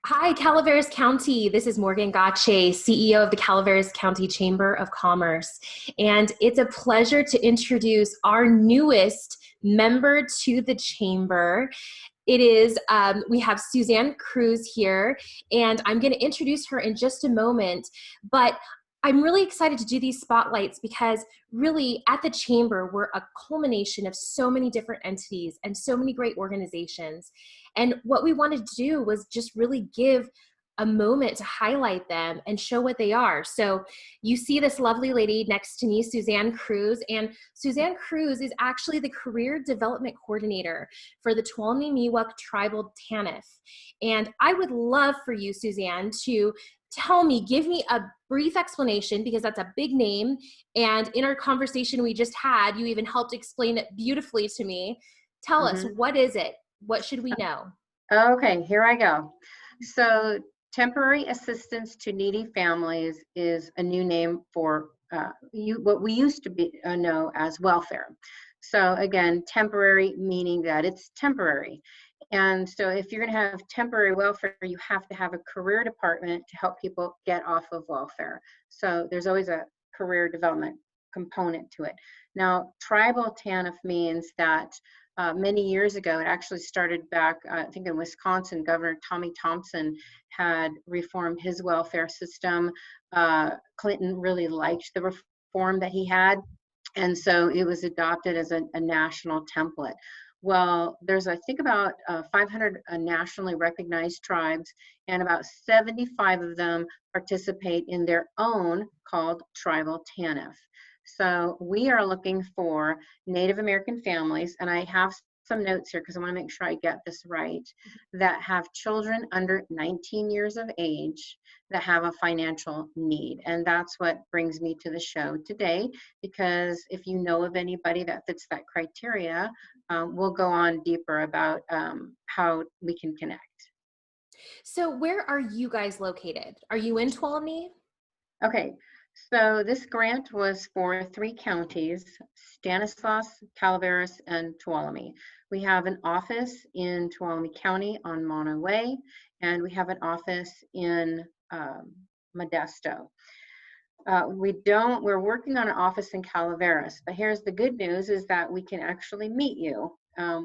Hi, Calaveras County. This is Morgan Gotche, CEO of the Calaveras County Chamber of Commerce. And it's a pleasure to introduce our newest member to the Chamber. We have Suzanne Cruz here, and I'm going to introduce her in just a moment. But I'm really excited to do these spotlights because really at the Chamber, we're a culmination of so many different entities and so many great organizations. And what we wanted to do was just really give a moment to highlight them and show what they are. So you see this lovely lady next to me, Suzanne Cruz, and Suzanne Cruz is actually the Career Development Coordinator for the Tuolumne Me-Wuk Tribal TANF. And I would love for you, Suzanne, to give me a brief explanation, because that's a big name. And in our conversation we just had, you even helped explain it beautifully to me. Tell us, what is it? What should we know? Okay, here I go. So temporary assistance to needy families is a new name for what we used to know as welfare. So again, temporary meaning that it's temporary. And so if you're going to have temporary welfare, you have to have a career department to help people get off of welfare. So there's always a career development component to it. Now, tribal TANF means that many years ago, it actually started back, I think in Wisconsin, Governor Tommy Thompson had reformed his welfare system. Clinton really liked the reform that he had, and so it was adopted as a national template. Well, there's, I think, about 500 nationally recognized tribes, and about 75 of them participate in their own called tribal TANF. So we are looking for Native American families, and I have some notes here because I want to make sure I get this right, that have children under 19 years of age that have a financial need. And that's what brings me to the show today, because if you know of anybody that fits that criteria, we'll go on deeper about how we can connect. So where are you guys located? Are you in Tuolumne? Okay, so this grant was for 3 counties: Stanislaus, Calaveras, and Tuolumne. We have an office in Tuolumne County on Mono Way, and we have an office in Modesto. We're working on an office in Calaveras, but here's the good news, is that we can actually meet you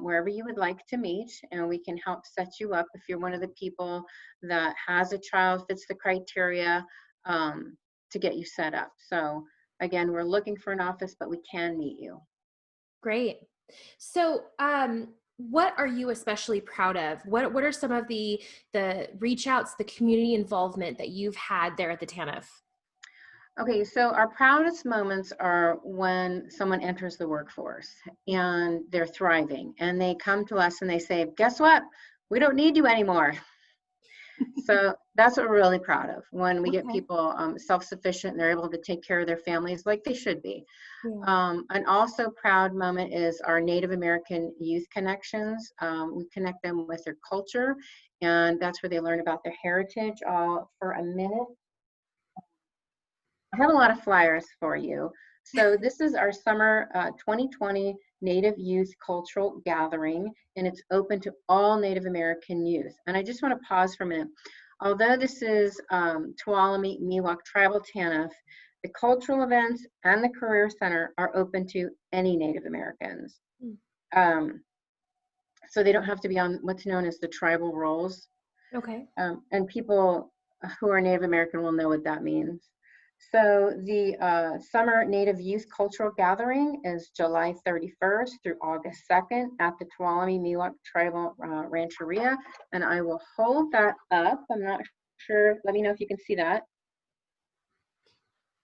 wherever you would like to meet, and we can help set you up if you're one of the people that has a child, fits the criteria, to get you set up. So again, we're looking for an office, but we can meet you. Great. So what are you especially proud of? What are some of the reach outs, the community involvement that you've had there at the TANF? Okay, so our proudest moments are when someone enters the workforce and they're thriving, and they come to us and they say, guess what? We don't need you anymore. So that's what we're really proud of, when we get people self-sufficient and they're able to take care of their families like they should be. Yeah. An also proud moment is our Native American youth connections. We connect them with their culture, and that's where they learn about their heritage. For a minute, I have a lot of flyers for you. So this is our summer 2020 Native Youth Cultural Gathering, and it's open to all Native American youth. And I just want to pause for a minute. Although this is Tuolumne Me-Wuk Tribal TANF, the cultural events and the Career Center are open to any Native Americans. So they don't have to be on what's known as the tribal rolls. Okay. And people who are Native American will know what that means. So the Summer Native Youth Cultural Gathering is July 31st through August 2nd at the Tuolumne Me-Wuk Tribal Rancheria. And I will hold that up. I'm not sure. Let me know if you can see that.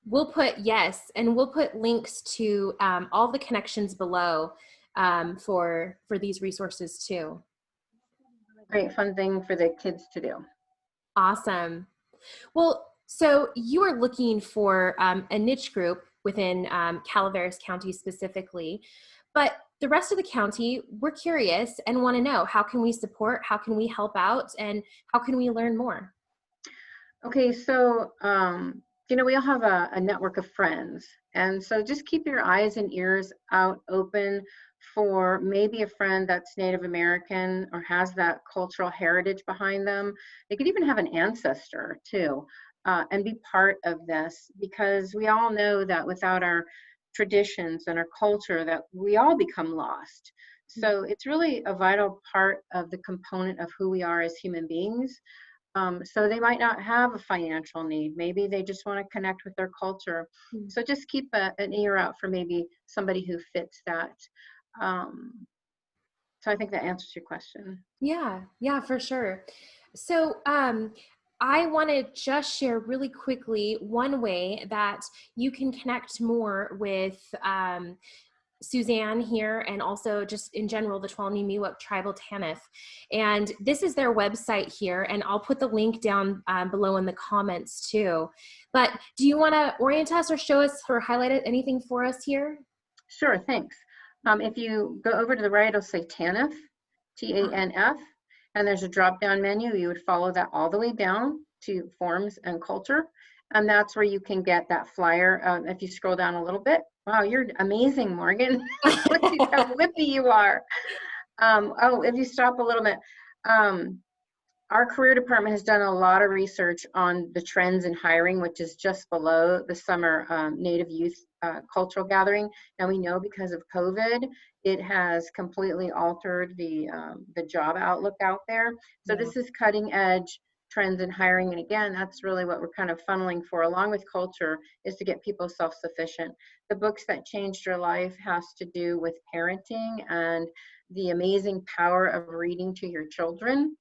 We'll put, yes, and we'll put links to all the connections below for these resources too. Great fun thing for the kids to do. Awesome. Well, so you are looking for a niche group within Calaveras County specifically, but the rest of the county, we're curious and want to know, how can we support, how can we help out, and how can we learn more? Okay, so we all have a network of friends, and so just keep your eyes and ears out open for maybe a friend that's Native American or has that cultural heritage behind them. They could even have an ancestor too, and be part of this, because we all know that without our traditions and our culture, that we all become lost. So it's really a vital part of the component of who we are as human beings. So they might not have a financial need. Maybe they just want to connect with their culture. So just keep an ear out for maybe somebody who fits that. So I think that answers your question. Yeah, yeah, for sure. So, I want to just share really quickly one way that you can connect more with Suzanne here, and also just in general, the Tuolumne Me-Wuk Tribal TANF. And this is their website here, and I'll put the link down below in the comments too. But do you want to orient us or show us or highlight anything for us here? Sure, thanks. If you go over to the right, it'll say TANF, TANF, and there's a drop-down menu. You would follow that all the way down to Forms and Culture, and that's where you can get that flyer. If you scroll down a little bit, wow, you're amazing, Morgan. Look at how whippy you are. Oh, if you stop a little bit, our career department has done a lot of research on the trends in hiring, which is just below the summer Native Youth Cultural Gathering. And we know because of COVID, it has completely altered the job outlook out there. So this is cutting edge trends in hiring. And again, that's really what we're kind of funneling for, along with culture, is to get people self-sufficient. The books that changed your life has to do with parenting and the amazing power of reading to your children.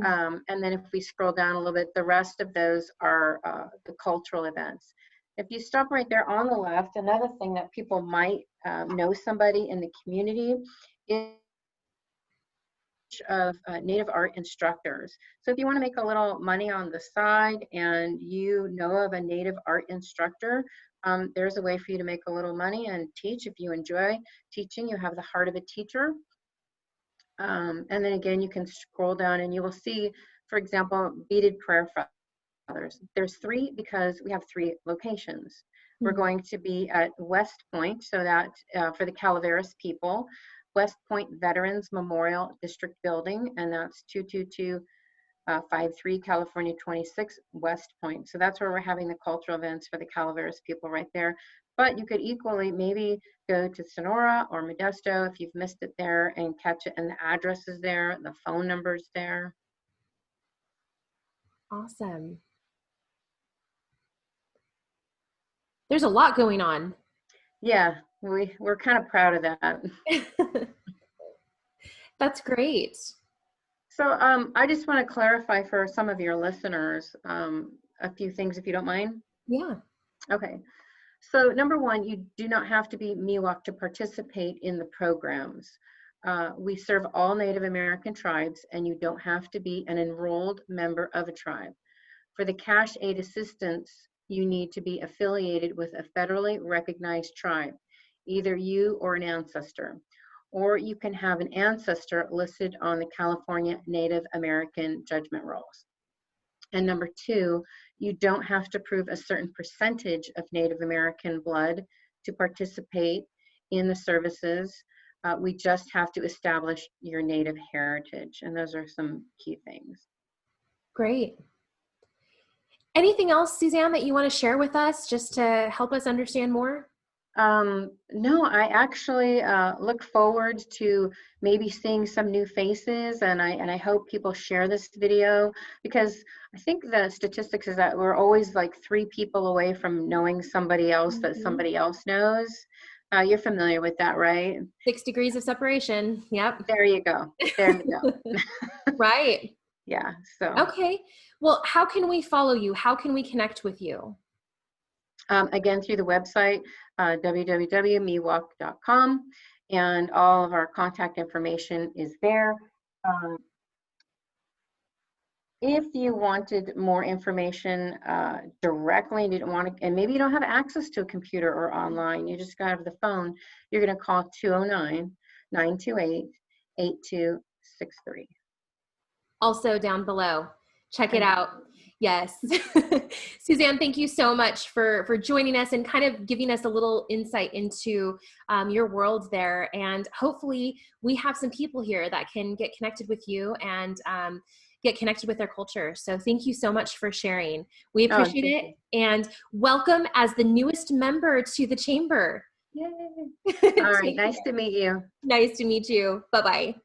And then if we scroll down a little bit, the rest of those are the cultural events. If you stop right there on the left, another thing that people might know somebody in the community is of Native art instructors. So if you want to make a little money on the side and you know of a Native art instructor, there's a way for you to make a little money and teach. If you enjoy teaching, you have the heart of a teacher. And then again, you can scroll down and you will see, for example, beaded prayer fathers. There's 3 because we have 3 locations. We're going to be at West Point, so that for the Calaveras people, West Point Veterans Memorial District Building, and that's 22253 California 26 West Point. So that's where we're having the cultural events for the Calaveras people right there. But you could equally maybe go to Sonora or Modesto if you've missed it there and catch it, and the address is there, the phone number's there. Awesome. There's a lot going on. Yeah, we're kind of proud of that. That's great. So I just want to clarify for some of your listeners a few things, if you don't mind. Yeah. Okay. So number 1, you do not have to be Me-Wuk to participate in the programs. We serve all Native American tribes, and you don't have to be an enrolled member of a tribe. For the cash aid assistance, you need to be affiliated with a federally recognized tribe, either you or an ancestor, or you can have an ancestor listed on the California Native American judgment rolls. And number 2, you don't have to prove a certain percentage of Native American blood to participate in the services. We just have to establish your Native heritage. And those are some key things. Great. Anything else, Suzanne, that you want to share with us just to help us understand more? No, I actually look forward to maybe seeing some new faces, and I hope people share this video, because I think the statistics is that we're always like 3 people away from knowing somebody else that somebody else knows. You're familiar with that, right? 6 degrees of separation. Yep. There you go. There you go. Right. Yeah. So. Okay. Well, how can we follow you? How can we connect with you? Again, through the website, www.mewuk.com, and all of our contact information is there. If you wanted more information directly and didn't want to, and maybe you don't have access to a computer or online, you just got the phone, you're going to call 209-928-8263. Also down below. Check it out. Yes. Suzanne, thank you so much for joining us and kind of giving us a little insight into your world there. And hopefully we have some people here that can get connected with you and get connected with their culture. So thank you so much for sharing. We Oh, appreciate thank it. you. And welcome as the newest member to the chamber. Yay. All right. Take Nice care. to meet you. Nice to meet you. Bye-bye.